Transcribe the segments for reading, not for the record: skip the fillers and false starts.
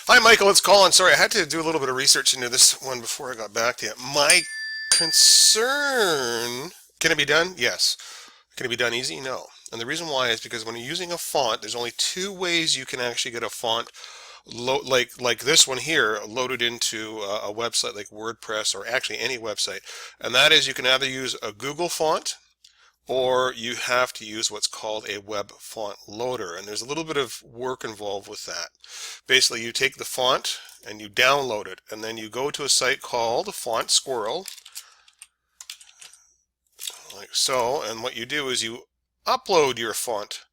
Hi, Michael. It's Colin. Sorry, I had to do a little bit of research into this one before I got back to you. My concern, can it be done? Yes. Can it be done easy? No. And the reason why is because when you're using a font, there's only two ways you can actually get a font like this one here loaded into a website like WordPress or actually any website. And that is you can either use a Google font or you have to use what's called a web font loader. And there's a little bit of work involved with that. Basically, you take the font and you download it, and then you go to a site called Font Squirrel, like so, and what you do is you upload your font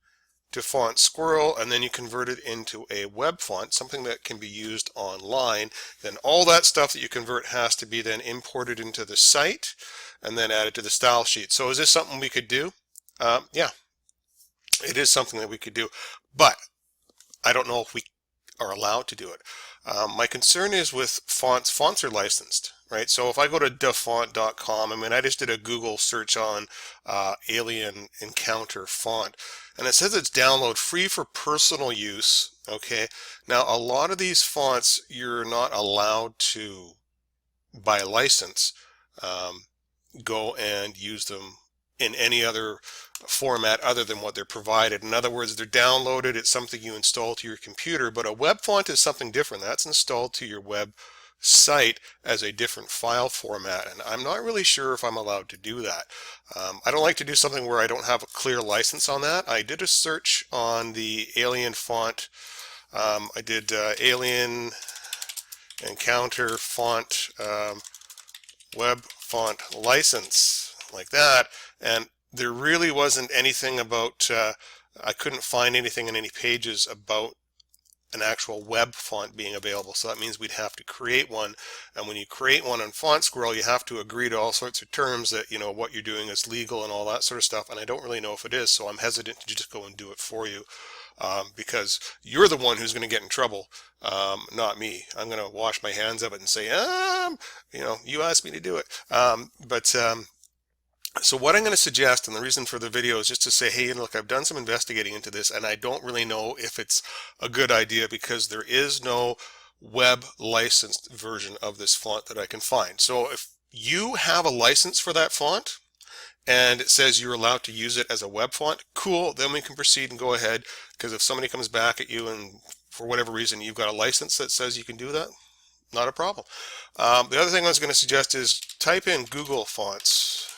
to Font Squirrel, and then you convert it into a web font, something that can be used online. Then all that stuff that you convert has to be then imported into the site and then added to the style sheet. So is this something we could do? Yeah, it is something that we could do, but I don't know if we are allowed to do it. My concern is with fonts. Fonts are licensed, right? So if I go to dafont.com, I mean, I just did a Google search on Alien Encounter font, and it says it's download free for personal use. Okay, now a lot of these fonts you're not allowed to, by license, um, go and use them in any other format other than what they're provided. In other words, they're downloaded, it's something you install to your computer, but a web font is something different. That's installed to your web site as a different file format, and I'm not really sure if I'm allowed to do that. I don't like to do something where I don't have a clear license on that. I did a search on the Alien font. I did Alien Encounter font web font license, like that, and there really wasn't anything about I couldn't find anything in any pages about an actual web font being available. So that means we'd have to create one, and when you create one on Font Squirrel, you have to agree to all sorts of terms that what you're doing is legal and all that sort of stuff, and I don't really know if it is, so I'm hesitant to just go and do it for you. Because you're the one who's going to get in trouble, not me. I'm going to wash my hands of it and say, you asked me to do it. So what I'm going to suggest, and the reason for the video is just to say, hey, look, I've done some investigating into this, and I don't really know if it's a good idea because there is no web licensed version of this font that I can find. So if you have a license for that font, and it says you're allowed to use it as a web font, cool, then we can proceed and go ahead, because if somebody comes back at you and for whatever reason you've got a license that says you can do that, not a problem. The other thing I was going to suggest is type in Google Fonts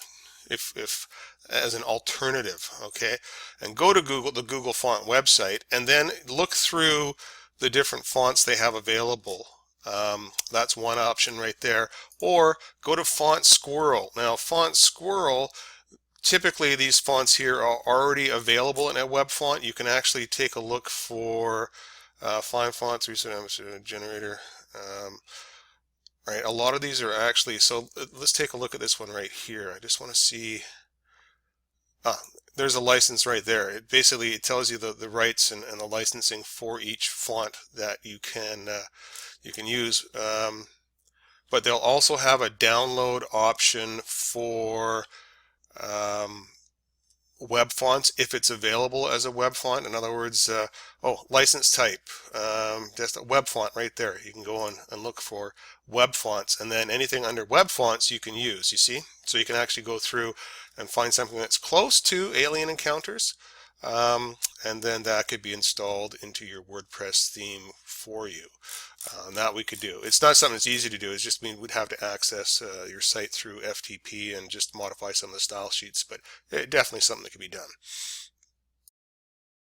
if as an alternative, okay, and go to Google, the Google Font website, and then look through the different fonts they have available. That's one option right there. Or go to Font Squirrel. Now, Font Squirrel, typically these fonts here are already available in a web font. You can actually take a look for Find Fonts, Recent Generator. Right, a lot of these are actually, so let's take a look at this one right here. I just want to see, ah, there's a license right there. It tells you the rights and the licensing for each font that you can use. But they'll also have a download option for um, web fonts if it's available as a web font. In other words, license type, just a web font right there. You can go on and look for web fonts, and then anything under web fonts you can use, you see? So you can actually go through and find something that's close to Alien Encounters, and then that could be installed into your WordPress theme for you. That we could do. It's not something that's easy to do. It's just we'd have to access your site through FTP and just modify some of the style sheets, but definitely something that could be done.